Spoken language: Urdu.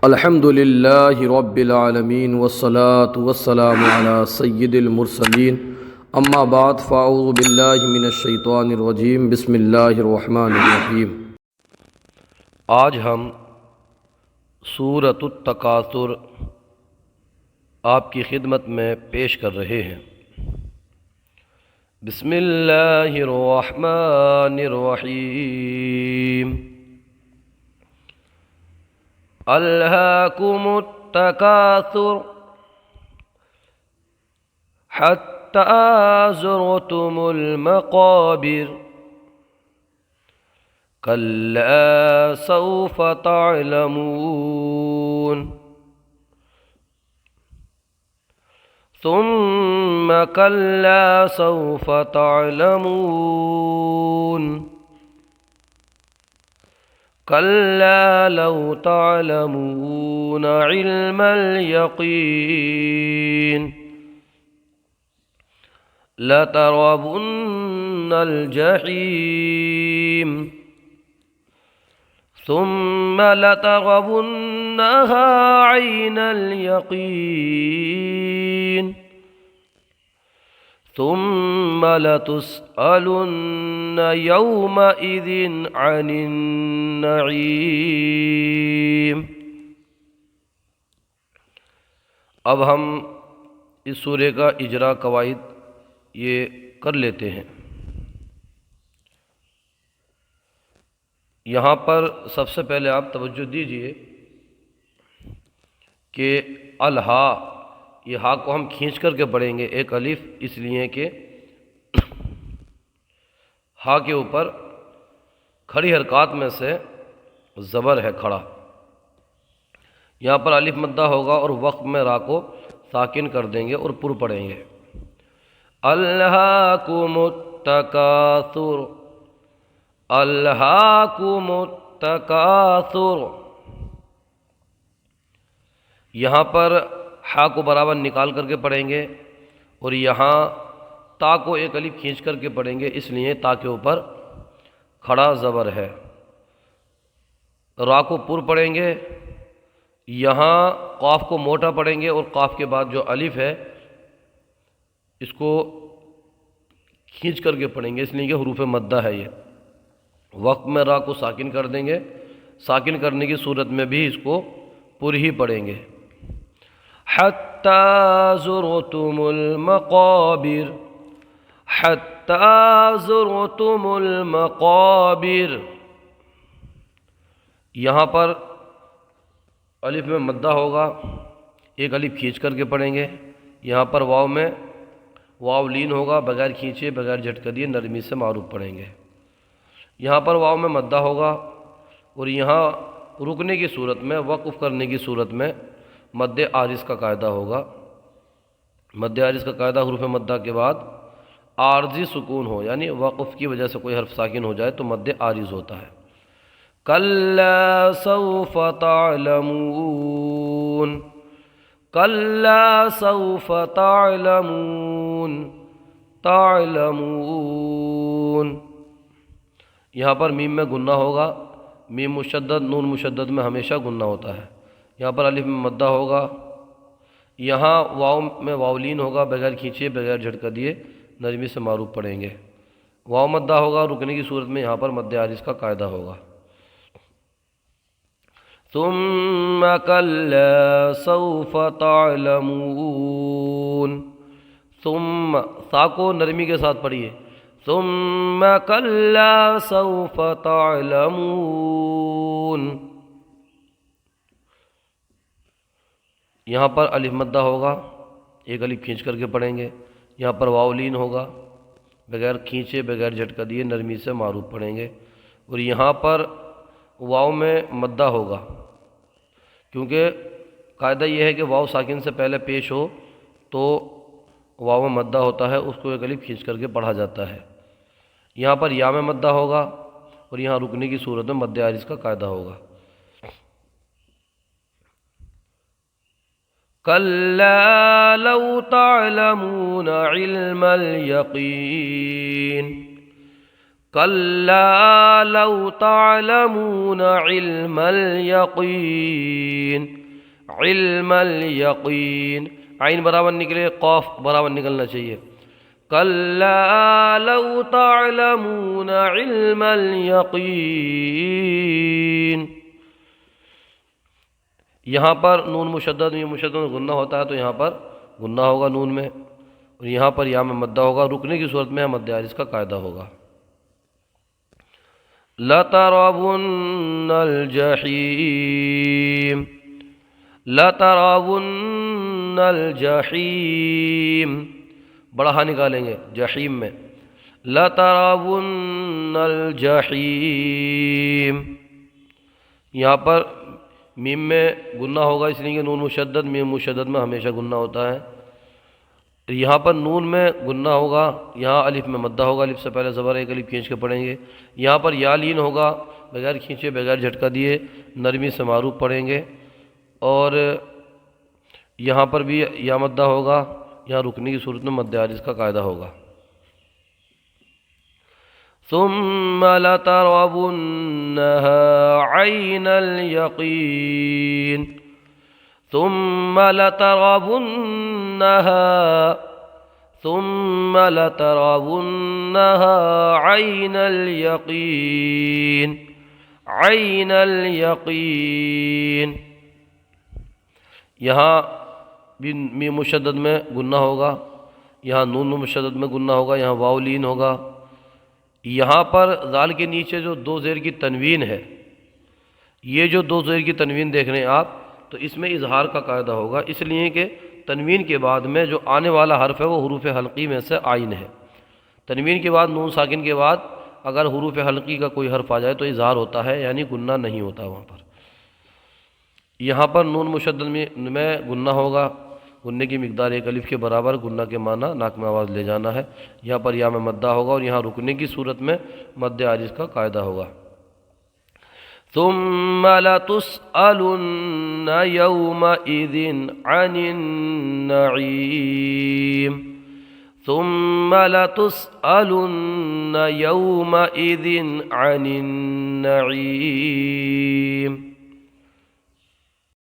الحمد للہ رب العالمین والصلاة والسلام علی سید المرسلین اما بعد فاعوذ باللہ من الشیطان الرجیم بسم اللہ الرحمن الرحیم۔ آج ہم سورۃ التکاثر آپ کی خدمت میں پیش کر رہے ہیں۔ بسم اللہ الرحمن الرحیم۔ الہاکم التکاثر حتی زرتم المقابر کلا سوف تعلمون ثم کلا سوف تعلمون کلا لو تعلمون علم الیقین لترون الجحیم ثم لترونها عین الیقین ثم لتسألن یومئذ عن النعیم۔ اب ہم اس سورہ کا اجرا قواعد یہ کر لیتے ہیں۔ یہاں پر سب سے پہلے آپ توجہ دیجئے کہ الہا، یہ ہا کو ہم کھینچ کر کے پڑھیں گے ایک الف، اس لیے کہ ہا کے اوپر کھڑی حرکات میں سے زبر ہے کھڑا، یہاں پر الف مدہ ہوگا اور وقت میں را کو ساکن کر دیں گے اور پر پڑھیں گے۔ الہاکم التکاثر، الہاکم التکاثر، یہاں پر ہا کو برابر نکال کر کے پڑھیں گے اور یہاں تا کو ایک الف کھینچ کر کے پڑھیں گے، اس لیے تا کے اوپر کھڑا زبر ہے۔ را کو پر پڑھیں گے، یہاں قاف کو موٹا پڑھیں گے اور قاف کے بعد جو الف ہے اس کو کھینچ کر کے پڑھیں گے، اس لیے کہ حروف مدہ ہے یہ۔ وقت میں را کو ساکن کر دیں گے، ساکن کرنے کی صورت میں بھی اس کو پر ہی پڑھیں گے۔ حتی زرتم المقابر، حتی زرتم المقابر، یہاں پر الف میں مدہ ہوگا، ایک الف کھینچ کر کے پڑھیں گے، یہاں پر واو میں واو لین ہوگا، بغیر کھینچے بغیر جھٹکا دیے نرمی سے معروف پڑھیں گے۔ یہاں پر واو میں مدہ ہوگا اور یہاں رکنے کی صورت میں، وقف کرنے کی صورت میں مد عارض کا قاعدہ ہوگا۔ مد عارض کا قاعدہ حروف مدہ کے بعد عارضی سکون ہو، یعنی وقف کی وجہ سے کوئی حرف ساکن ہو جائے تو مد عارض ہوتا ہے۔ کلا سوف تعلمون، کلا سوف تعلمون، تعلمون، یہاں پر میم میں گنہ ہوگا، میم مشدد نون مشدد میں ہمیشہ گنہ ہوتا ہے۔ یہاں پر الف میں مدہ ہوگا، یہاں واو میں واولین ہوگا، بغیر کھینچے بغیر جھٹکا دیے نرمی سے معروف پڑھیں گے۔ واو مدہ ہوگا، رکنے کی صورت میں یہاں پر مد عارض کا قاعدہ ہوگا۔ ثم کلا سوف تعلمون، ثم سا کو نرمی کے ساتھ پڑھیے، ثم کلا سوف تعلمون، یہاں پر الف مدہ ہوگا، ایک الف کھینچ کر کے پڑھیں گے، یہاں پر واولین ہوگا، بغیر کھینچے بغیر جھٹکا دیے نرمی سے معروف پڑھیں گے، اور یہاں پر واو میں مدہ ہوگا، کیونکہ قاعدہ یہ ہے کہ واو ساکن سے پہلے پیش ہو تو واو میں مدہ ہوتا ہے، اس کو ایک الف کھینچ کر کے پڑھا جاتا ہے۔ یہاں پر یا میں مدہ ہوگا اور یہاں رکنے کی صورت میں مد عارض کا قاعدہ ہوگا۔ كلا لو تعلمون علم اليقين کلا لو تعلمون علم الیقین، علم الیقین، عین برابر نکلے، قاف برابر نکلنا چاہیے. کلا لو تعلمون علم الیقین. یہاں پر نون مشدد میں مشدد میں غنہ ہوتا ہے تو یہاں پر غنہ ہوگا نون میں، اور یہاں پر یا میں مدہ ہوگا. رکنے کی صورت میں مد عارض کا قاعدہ ہوگا. لَتَرَوُنَّ الْجَحِيمَ، لَتَرَوُنَّ الْجَحِيمَ، بڑا ہاں نکالیں گے جحیم میں. لَتَرَوُنَّ الْجَحِيمَ. یہاں پر میم میں غنہ ہوگا اس لیے کہ نون مشدد، میم مشدد میں ہمیشہ غنہ ہوتا ہے. یہاں پر نون میں غنہ ہوگا، یہاں الف میں مدہ ہوگا، الف سے پہلے زبر ایک الف کھینچ کے پڑھیں گے. یہاں پر یا لین ہوگا، بغیر کھینچے بغیر جھٹکا دیے نرمی سے معروف پڑھیں گے. اور یہاں پر بھی یا مدہ ہوگا، یہاں رکنے کی صورت میں مد عارض کا قاعدہ ہوگا. ثم لترونها عین الیقین، ثم لترونها، ثم لترونها عین الیقین، عین الیقین. یہاں بھی میم مشدد میں غنہ ہوگا، یہاں نون مشدد میں غنہ ہوگا، یہاں واو لین ہوگا. یہاں پر ذال کے نیچے جو دو زیر کی تنوین ہے، یہ جو دو زیر کی تنوین دیکھ رہے ہیں آپ، تو اس میں اظہار کا قاعدہ ہوگا، اس لیے کہ تنوین کے بعد میں جو آنے والا حرف ہے وہ حروف حلقی میں سے عین ہے. تنوین کے بعد نون ساکن کے بعد اگر حروف حلقی کا کوئی حرف آ جائے تو اظہار ہوتا ہے، یعنی غنہ نہیں ہوتا وہاں پر. یہاں پر نون مشدد میں غنہ ہوگا، غنے کی مقدار ایک الف کے برابر، غنہ کے معنی ناک میں آواز لے جانا ہے. یہاں پر یا میں مدہ ہوگا اور یہاں رکنے کی صورت میں مد عارض کا قاعدہ ہوگا. ثم لتسألن يومئذ عن النعيم، ثم لتسألن يومئذ عن النعيم.